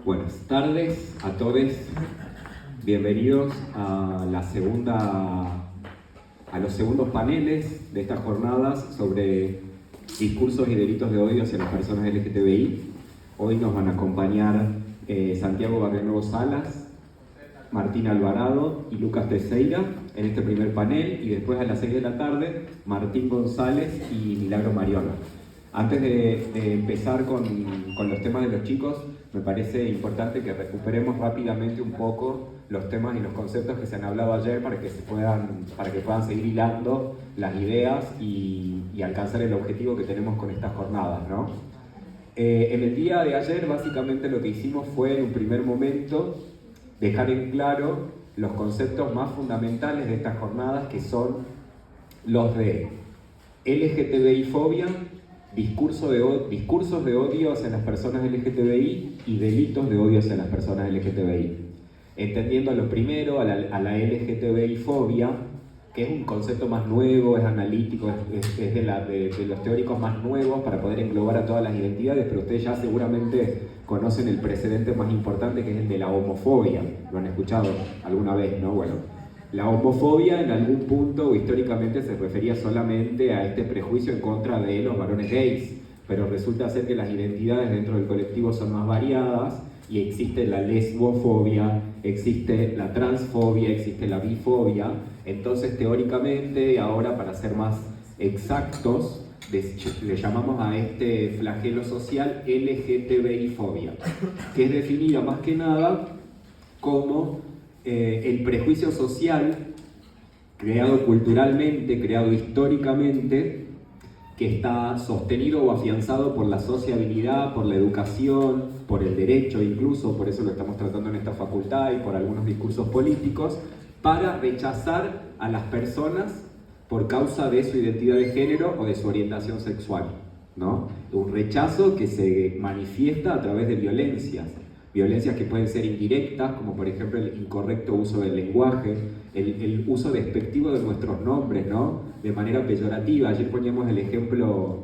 Buenas tardes a todos, bienvenidos a los segundos paneles de estas jornadas sobre discursos y delitos de odio hacia las personas LGTBI. Hoy nos van a acompañar Santiago Barrenuevo Salas, Martín Alvarado y Lucas Teixeira en este primer panel, y después a las 6 de la tarde Martín González y Milagro Mariola. Antes de empezar con los temas de los chicos, me parece importante que recuperemos rápidamente un poco los temas y los conceptos que se han hablado ayer para que puedan seguir hilando las ideas y alcanzar el objetivo que tenemos con estas jornadas, ¿no? En el día de ayer, básicamente lo que hicimos fue, en un primer momento, dejar en claro los conceptos más fundamentales de estas jornadas, que son los de LGTBI-fobia, discursos de odio hacia las personas LGTBI y delitos de odio hacia las personas LGTBI. Entendiendo lo primero, a la LGTBI-fobia, que es un concepto más nuevo, es analítico, es de los teóricos más nuevos para poder englobar a todas las identidades, pero ustedes ya seguramente conocen el precedente más importante, que es el de la homofobia. Lo han escuchado alguna vez, ¿no? Bueno, la homofobia en algún punto históricamente se refería solamente a este prejuicio en contra de los varones gays, pero resulta ser que las identidades dentro del colectivo son más variadas, y existe la lesbofobia, existe la transfobia, existe la bifobia. Entonces, teóricamente, ahora para ser más exactos, le llamamos a este flagelo social LGTBI-fobia, que es definida más que nada como el prejuicio social creado culturalmente, creado históricamente, que está sostenido o afianzado por la sociabilidad, por la educación, por el derecho incluso, por eso lo estamos tratando en esta facultad, y por algunos discursos políticos, para rechazar a las personas por causa de su identidad de género o de su orientación sexual, ¿no? Un rechazo que se manifiesta a través de violencias que pueden ser indirectas, como por ejemplo el incorrecto uso del lenguaje, el uso despectivo de nuestros nombres, ¿no? De manera peyorativa. Ayer poníamos el ejemplo,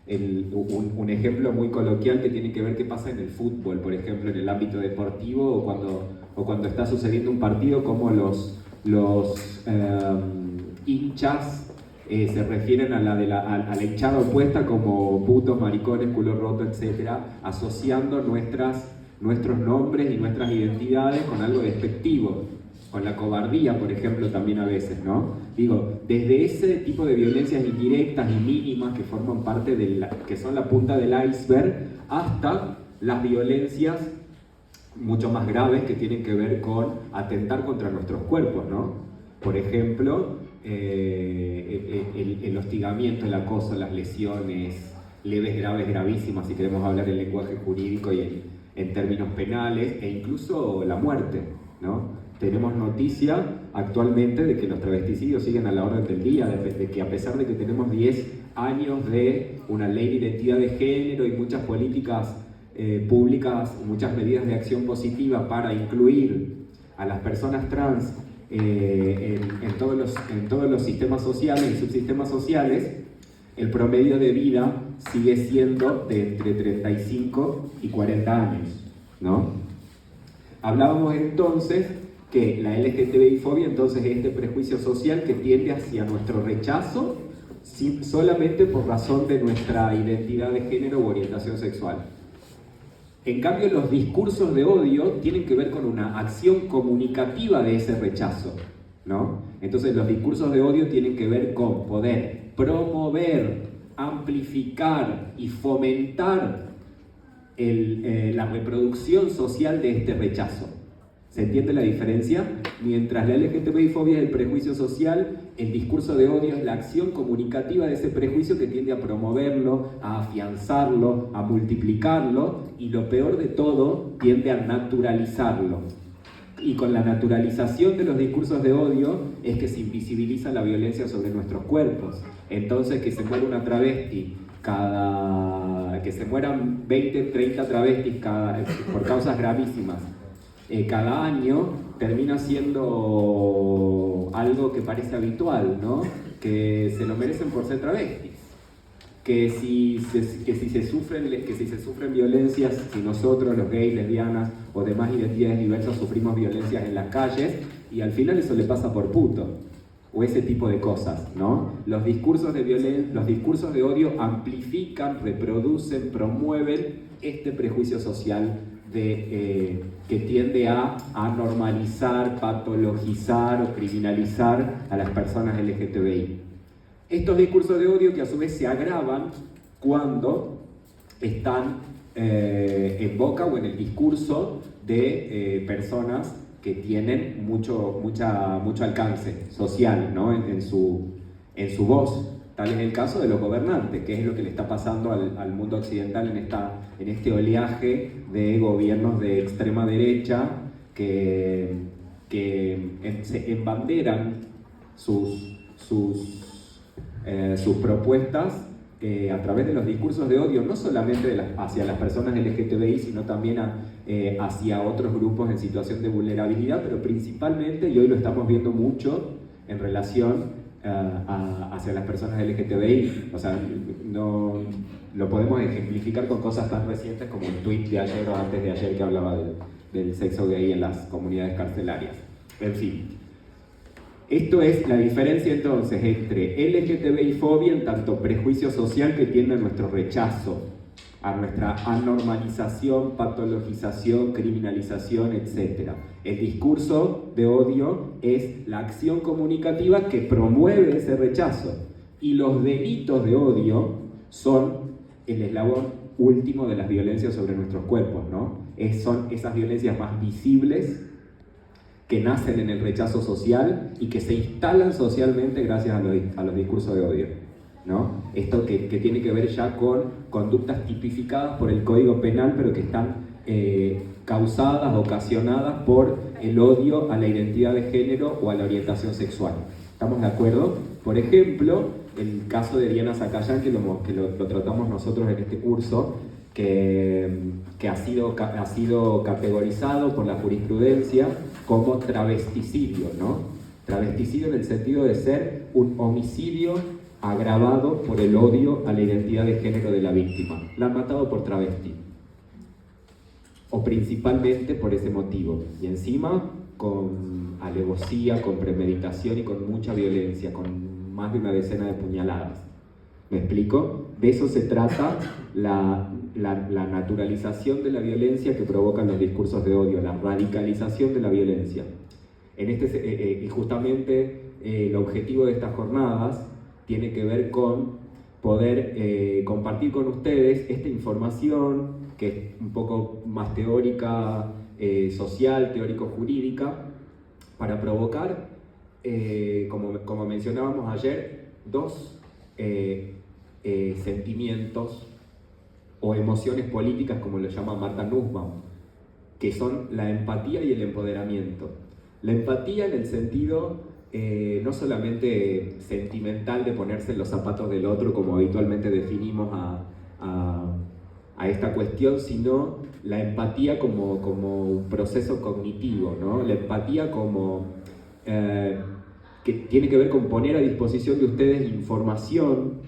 un ejemplo muy coloquial que tiene que ver qué pasa en el fútbol, por ejemplo, en el ámbito deportivo, o cuando está sucediendo un partido, como los hinchas se refieren a la hinchada opuesta como putos, maricones, culo roto, etc., asociando nuestros nombres y nuestras identidades con algo despectivo, con la cobardía, por ejemplo, también a veces, ¿no? Digo, desde ese tipo de violencias indirectas y mínimas que forman parte que son la punta del iceberg, hasta las violencias mucho más graves que tienen que ver con atentar contra nuestros cuerpos, ¿no? Por ejemplo, el hostigamiento, el acoso, las lesiones leves, graves, gravísimas, si queremos hablar en lenguaje jurídico y en términos penales, e incluso la muerte, ¿no? Tenemos noticia actualmente de que los travesticidios siguen a la orden del día, de que a pesar de que tenemos 10 años de una ley de identidad de género y muchas políticas públicas, muchas medidas de acción positiva para incluir a las personas trans en todos los sistemas sociales y subsistemas sociales, el promedio de vida sigue siendo de entre 35 y 40 años, ¿no? Hablábamos entonces que la LGTBI-fobia entonces es este prejuicio social que tiende hacia nuestro rechazo solamente por razón de nuestra identidad de género u orientación sexual. En cambio, los discursos de odio tienen que ver con una acción comunicativa de ese rechazo, ¿no? Entonces, los discursos de odio tienen que ver con poder promover, amplificar y fomentar la reproducción social de este rechazo. ¿Se entiende la diferencia? Mientras la LGTBI-fobia es el prejuicio social, el discurso de odio es la acción comunicativa de ese prejuicio que tiende a promoverlo, a afianzarlo, a multiplicarlo, y lo peor de todo, tiende a naturalizarlo. Y con la naturalización de los discursos de odio es que se invisibiliza la violencia sobre nuestros cuerpos. Entonces, que se muera una travesti que se mueran 20, 30 travestis por causas gravísimas cada año, termina siendo algo que parece habitual, ¿no? Que se lo merecen por ser travestis. que si se sufren violencias, si nosotros, los gays, lesbianas o demás identidades diversas sufrimos violencias en las calles, y al final eso le pasa por puto, o ese tipo de cosas, ¿no? Los discursos de odio amplifican, reproducen, promueven este prejuicio social que tiende a normalizar, patologizar o criminalizar a las personas LGTBI. Estos discursos de odio que a su vez se agravan cuando están en boca o en el discurso de personas que tienen mucho alcance social, ¿no? en su voz. Tal es el caso de los gobernantes, que es lo que le está pasando al mundo occidental en este oleaje de gobiernos de extrema derecha que se embanderan sus propuestas a través de los discursos de odio, no solamente hacia las personas LGTBI, sino también hacia otros grupos en situación de vulnerabilidad, pero principalmente, y hoy lo estamos viendo mucho, en relación hacia las personas LGTBI. O sea, no, lo podemos ejemplificar con cosas tan recientes como el tweet de ayer o antes de ayer que hablaba del sexo gay en las comunidades carcelarias. En fin. Esto es la diferencia entonces entre LGTBI-fobia en tanto prejuicio social que tiende a nuestro rechazo, a nuestra anormalización, patologización, criminalización, etc. El discurso de odio es la acción comunicativa que promueve ese rechazo, y los delitos de odio son el eslabón último de las violencias sobre nuestros cuerpos, ¿no? Son esas violencias más visibles que nacen en el rechazo social y que se instalan socialmente gracias a los discursos de odio, ¿no? Esto que tiene que ver ya con conductas tipificadas por el Código Penal, pero que están causadas, ocasionadas por el odio a la identidad de género o a la orientación sexual. ¿Estamos de acuerdo? Por ejemplo, el caso de Diana Zacayán, que lo tratamos nosotros en este curso, que ha sido categorizado por la jurisprudencia como travesticidio, ¿no? Travesticidio en el sentido de ser un homicidio agravado por el odio a la identidad de género de la víctima. La han matado por travesti, o principalmente por ese motivo, y encima con alevosía, con premeditación y con mucha violencia, con más de una decena de puñaladas. ¿Me explico? De eso se trata la naturalización de la violencia que provocan los discursos de odio, la radicalización de la violencia. Y justamente el objetivo de estas jornadas tiene que ver con poder compartir con ustedes esta información que es un poco más teórica, social, teórico-jurídica, para provocar, como mencionábamos ayer, dos sentimientos o emociones políticas, como lo llama Martha Nussbaum, que son la empatía y el empoderamiento. La empatía en el sentido no solamente sentimental de ponerse en los zapatos del otro, como habitualmente definimos a esta cuestión, sino la empatía como un proceso cognitivo, ¿no? La empatía como que tiene que ver con poner a disposición de ustedes información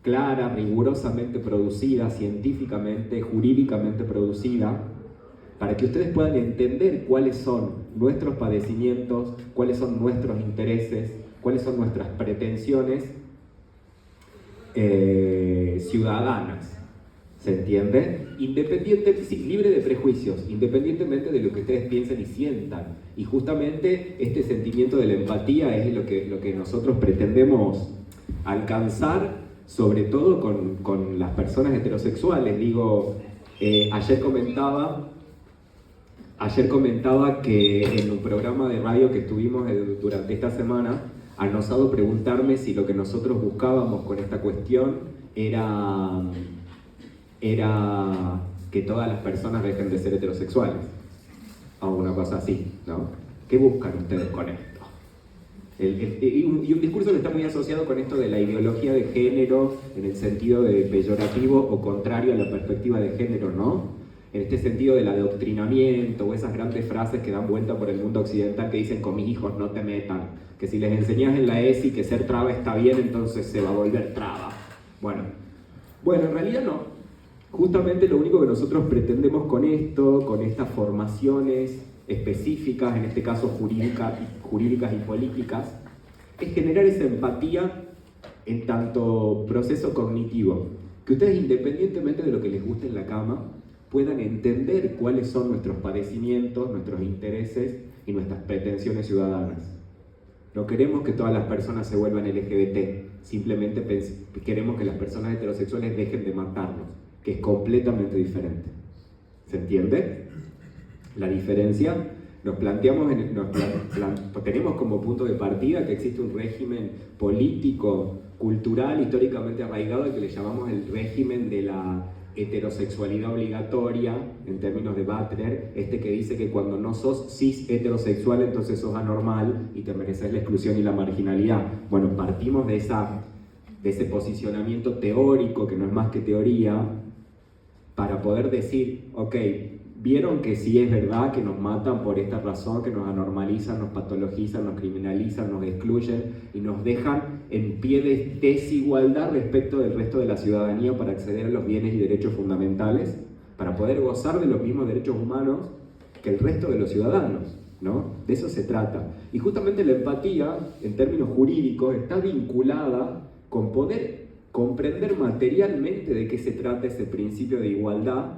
clara, rigurosamente producida, científicamente, jurídicamente producida, para que ustedes puedan entender cuáles son nuestros padecimientos, cuáles son nuestros intereses, cuáles son nuestras pretensiones ciudadanas. ¿Se entiende? Libre de prejuicios, independientemente de lo que ustedes piensen y sientan. Y justamente este sentimiento de la empatía es lo que nosotros pretendemos alcanzar, sobre todo con las personas heterosexuales. Digo, ayer comentaba que en un programa de radio que estuvimos durante esta semana, han osado preguntarme si lo que nosotros buscábamos con esta cuestión era que todas las personas dejen de ser heterosexuales, o una cosa así, ¿no? ¿Qué buscan ustedes con esto? Y un discurso que está muy asociado con esto de la ideología de género, en el sentido de peyorativo o contrario a la perspectiva de género, ¿no? En este sentido del adoctrinamiento, o esas grandes frases que dan vuelta por el mundo occidental que dicen: con mis hijos no te metan, que si les enseñas en la ESI que ser traba está bien, entonces se va a volver traba. Bueno, Bueno, en realidad no. Justamente lo único que nosotros pretendemos con esto, con estas formaciones específicas, en este caso jurídicas y políticas, es generar esa empatía en tanto proceso cognitivo, que ustedes, independientemente de lo que les guste en la cama, puedan entender cuáles son nuestros padecimientos, nuestros intereses y nuestras pretensiones ciudadanas. No queremos que todas las personas se vuelvan LGBT, simplemente queremos que las personas heterosexuales dejen de matarnos, que es completamente diferente. ¿Se entiende? La diferencia, tenemos como punto de partida que existe un régimen político, cultural, históricamente arraigado, al que le llamamos el régimen de la heterosexualidad obligatoria, en términos de Butler, que dice que cuando no sos cis heterosexual, entonces sos anormal y te mereces la exclusión y la marginalidad. Bueno, partimos de ese posicionamiento teórico, que no es más que teoría, para poder decir, ok, vieron que sí es verdad que nos matan por esta razón, que nos anormalizan, nos patologizan, nos criminalizan, nos excluyen y nos dejan en pie de desigualdad respecto del resto de la ciudadanía para acceder a los bienes y derechos fundamentales, para poder gozar de los mismos derechos humanos que el resto de los ciudadanos, ¿no? De eso se trata. Y justamente la empatía, en términos jurídicos, está vinculada con poder comprender materialmente de qué se trata ese principio de igualdad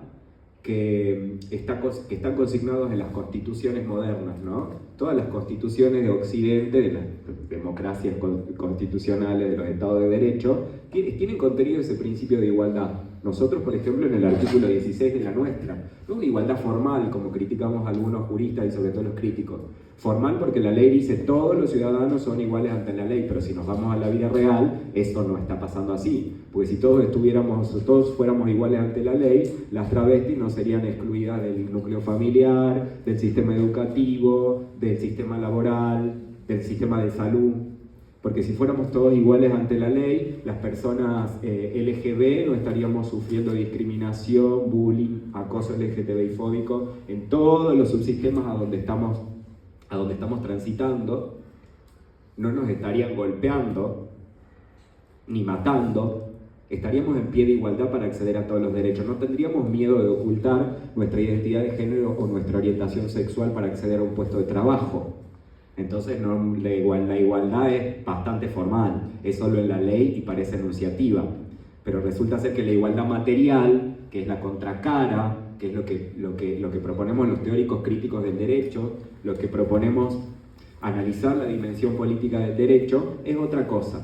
que están consignados en las constituciones modernas, ¿no? Todas las constituciones de Occidente, de las democracias constitucionales, de los estados de derecho, tienen contenido ese principio de igualdad. Nosotros, por ejemplo, en el artículo 16 de la nuestra, no una igualdad formal, como criticamos algunos juristas y sobre todo los críticos. Formal porque la ley dice todos los ciudadanos son iguales ante la ley, pero si nos vamos a la vida real, eso no está pasando así. Porque si todos fuéramos iguales ante la ley, las travestis no serían excluidas del núcleo familiar, del sistema educativo, del sistema laboral, del sistema de salud. Porque si fuéramos todos iguales ante la ley, las personas LGB no estaríamos sufriendo discriminación, bullying, acoso LGTBI-fóbico en todos los subsistemas a donde estamos transitando. No nos estarían golpeando ni matando. Estaríamos en pie de igualdad para acceder a todos los derechos. No tendríamos miedo de ocultar nuestra identidad de género o nuestra orientación sexual para acceder a un puesto de trabajo. Entonces la igualdad es bastante formal, es solo en la ley y parece enunciativa. Pero resulta ser que la igualdad material, que es la contracara, que es lo que proponemos los teóricos críticos del derecho, lo que proponemos analizar la dimensión política del derecho, es otra cosa.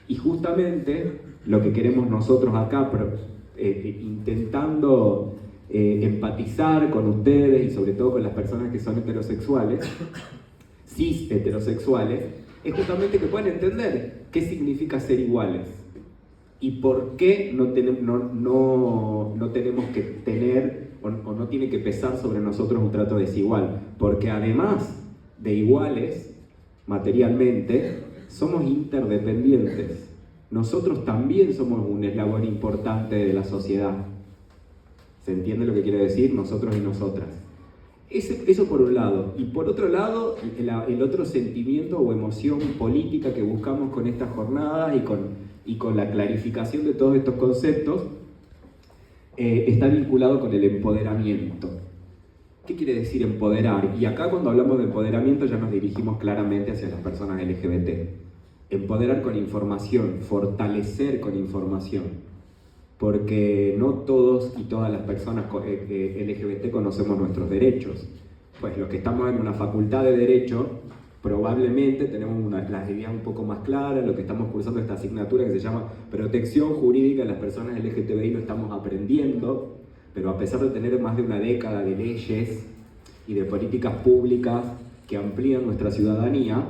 Y justamente lo que queremos nosotros acá, intentando empatizar con ustedes y sobre todo con las personas que son heterosexuales, cis heterosexuales, es justamente que puedan entender qué significa ser iguales y por qué no tenemos que tener o no tiene que pesar sobre nosotros un trato desigual, porque además de iguales materialmente, somos interdependientes. Nosotros también somos un eslabón importante de la sociedad. ¿Se entiende lo que quiero decir? Nosotros y nosotras. Eso por un lado. Y por otro lado, el otro sentimiento o emoción política que buscamos con estas jornadas y con la clarificación de todos estos conceptos está vinculado con el empoderamiento. ¿Qué quiere decir empoderar? Y acá cuando hablamos de empoderamiento ya nos dirigimos claramente hacia las personas LGBT. Empoderar con información, fortalecer con información, porque no todos y todas las personas LGBT conocemos nuestros derechos. Pues los que estamos en una facultad de Derecho, probablemente tenemos las ideas un poco más claras, lo que estamos cursando esta asignatura que se llama Protección Jurídica de las Personas LGTBI lo estamos aprendiendo, pero a pesar de tener más de una década de leyes y de políticas públicas que amplían nuestra ciudadanía,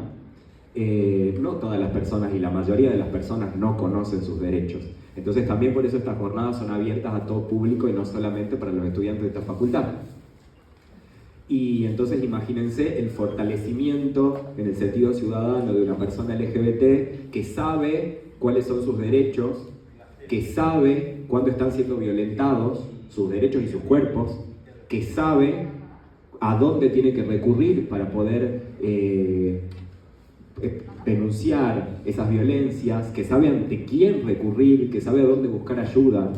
no todas las personas y la mayoría de las personas no conocen sus derechos. Entonces también por eso estas jornadas son abiertas a todo público y no solamente para los estudiantes de esta facultad. Y entonces imagínense el fortalecimiento en el sentido ciudadano de una persona LGBT que sabe cuáles son sus derechos, que sabe cuándo están siendo violentados sus derechos y sus cuerpos, que sabe a dónde tiene que recurrir para poder denunciar esas violencias, que sabe ante quién recurrir, que sabe a dónde buscar ayuda.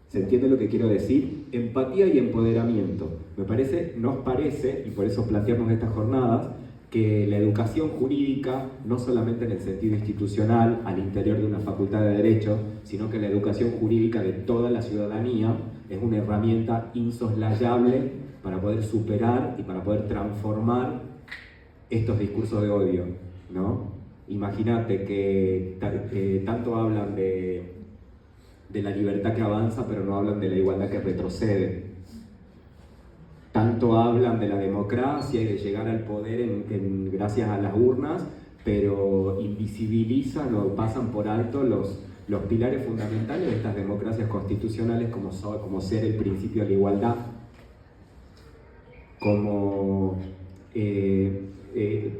¿Se entiende lo que quiero decir? Empatía y empoderamiento. Nos parece, y por eso planteamos estas jornadas, que la educación jurídica, no solamente en el sentido institucional, al interior de una facultad de Derecho, sino que la educación jurídica de toda la ciudadanía es una herramienta insoslayable para poder superar y para poder transformar estos discursos de odio, ¿no? Imagínate que tanto hablan de la libertad que avanza, pero no hablan de la igualdad que retrocede. Tanto hablan de la democracia y de llegar al poder gracias a las urnas, pero invisibilizan o pasan por alto los pilares fundamentales de estas democracias constitucionales, como ser el principio de la igualdad, como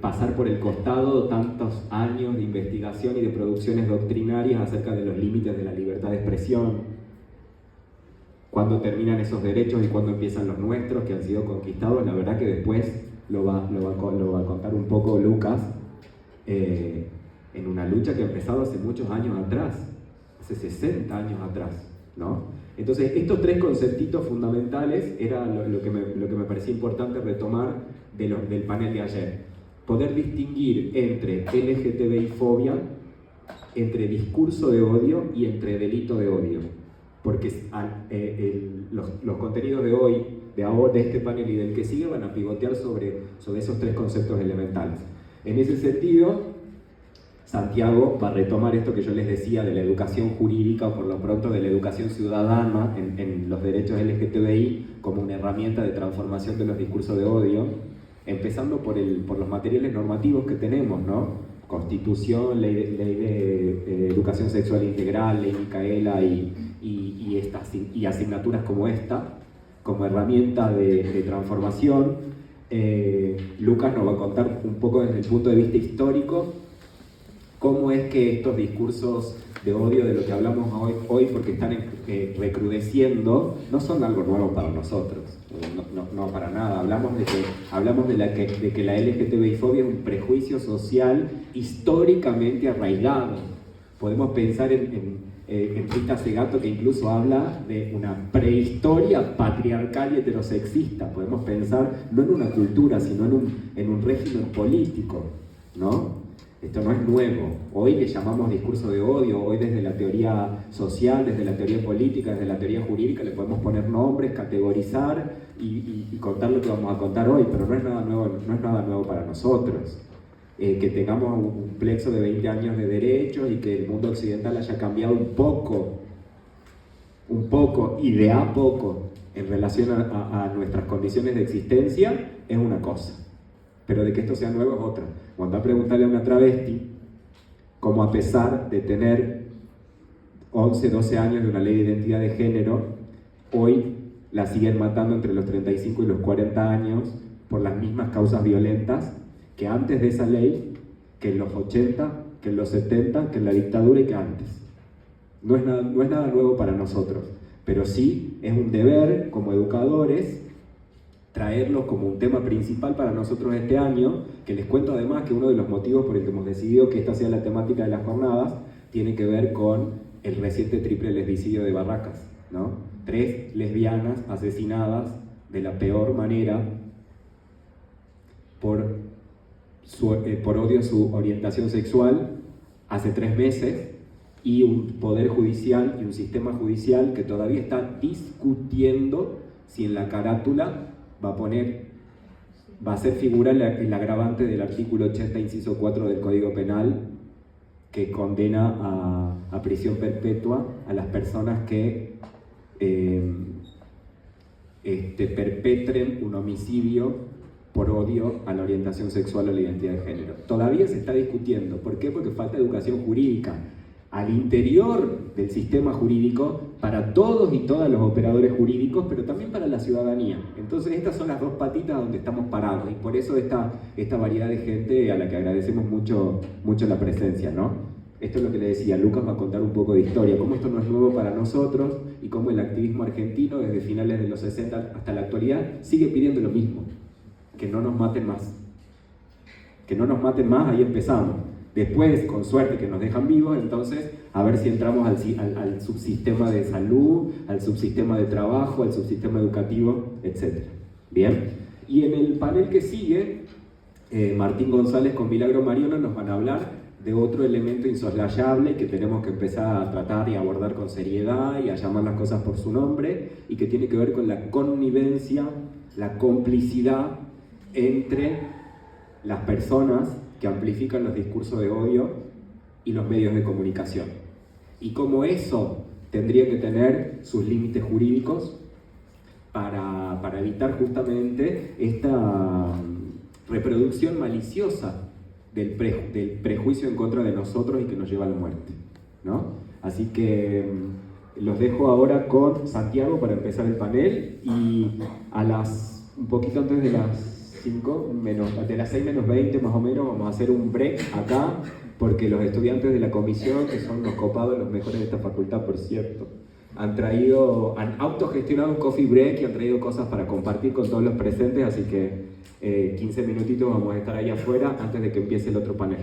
pasar por el costado tantos años de investigación y de producciones doctrinarias acerca de los límites de la libertad de expresión. Cuándo terminan esos derechos y cuándo empiezan los nuestros que han sido conquistados. La verdad que después lo va a contar un poco Lucas, en una lucha que ha empezado hace muchos años atrás, hace 60 años atrás, ¿no? Entonces, estos tres conceptitos fundamentales era lo que me parecía importante retomar del panel de ayer. Poder distinguir entre LGTBI-fobia, entre discurso de odio y entre delito de odio. Porque los contenidos de hoy, de este panel y del que sigue, van a pivotear sobre esos tres conceptos elementales. En ese sentido, Santiago va a retomar esto que yo les decía de la educación jurídica, o por lo pronto de la educación ciudadana en los derechos LGTBI, como una herramienta de transformación de los discursos de odio, empezando por los materiales normativos que tenemos, ¿no? Constitución, ley de educación sexual integral, ley Micaela y asignaturas como esta, como herramienta de transformación. Lucas nos va a contar un poco desde el punto de vista histórico cómo es que estos discursos de odio de lo que hablamos hoy porque están recrudeciendo, no son algo nuevo para nosotros, no para nada. Hablamos de que la LGTBI-fobia es un prejuicio social históricamente arraigado. Podemos pensar en Rita Segato, que incluso habla de una prehistoria patriarcal y heterosexista. Podemos pensar no en una cultura, sino en un régimen político, ¿no? Esto no es nuevo. Hoy le llamamos discurso de odio. Hoy desde la teoría social, desde la teoría política, desde la teoría jurídica le podemos poner nombres, categorizar y contar lo que vamos a contar hoy, pero no es nada nuevo para nosotros. Que tengamos un plexo de 20 años de derechos y que el mundo occidental haya cambiado un poco y de a poco en relación a nuestras condiciones de existencia es una cosa, pero de que esto sea nuevo es otra. Cuando a preguntarle a una travesti cómo, a pesar de tener 11, 12 años de una ley de identidad de género, hoy la siguen matando entre los 35 y los 40 años por las mismas causas violentas que antes de esa ley, que en los 80, que en los 70, que en la dictadura y que antes. No es nada nuevo para nosotros, pero sí es un deber como educadores traerlos como un tema principal para nosotros este año, que les cuento además que uno de los motivos por el que hemos decidido que esta sea la temática de las jornadas tiene que ver con el reciente triple lesbicidio de Barracas, ¿no? 3 lesbianas asesinadas de la peor manera por odio a su orientación sexual hace 3 meses, y un poder judicial y un sistema judicial que todavía está discutiendo si en la carátula va a ser figura el agravante del artículo 80, inciso 4 del Código Penal, que condena a prisión perpetua a las personas que perpetren un homicidio por odio a la orientación sexual o la identidad de género. Todavía se está discutiendo. ¿Por qué? Porque falta educación jurídica al interior del sistema jurídico para todos y todas los operadores jurídicos, pero también para la ciudadanía. Entonces estas son las dos patitas donde estamos parados, y por eso esta variedad de gente a la que agradecemos mucho la presencia, ¿no? Esto es lo que le decía, Lucas va a contar un poco de historia, cómo esto no es nuevo para nosotros y cómo el activismo argentino desde finales de los 60 hasta la actualidad sigue pidiendo lo mismo, que no nos maten más. Que no nos maten más, ahí empezamos. Después, con suerte, que nos dejan vivos, entonces, a ver si entramos al subsistema de salud, al subsistema de trabajo, al subsistema educativo, etc. ¿Bien? Y en el panel que sigue, Martín González con Milagro Mariona nos van a hablar de otro elemento insoslayable que tenemos que empezar a tratar y abordar con seriedad y a llamar las cosas por su nombre, y que tiene que ver con la connivencia, la complicidad entre las personas que amplifican los discursos de odio y los medios de comunicación. Y cómo eso tendría que tener sus límites jurídicos para evitar justamente esta reproducción maliciosa del prejuicio en contra de nosotros y que nos lleva a la muerte, ¿no? Así que los dejo ahora con Santiago para empezar el panel, y un poquito antes de las 6 menos 20 más o menos, vamos a hacer un break acá, porque los estudiantes de la comisión, que son los copados, los mejores de esta facultad, por cierto, han autogestionado un coffee break y han traído cosas para compartir con todos los presentes, así que 15 minutitos vamos a estar ahí afuera antes de que empiece el otro panel.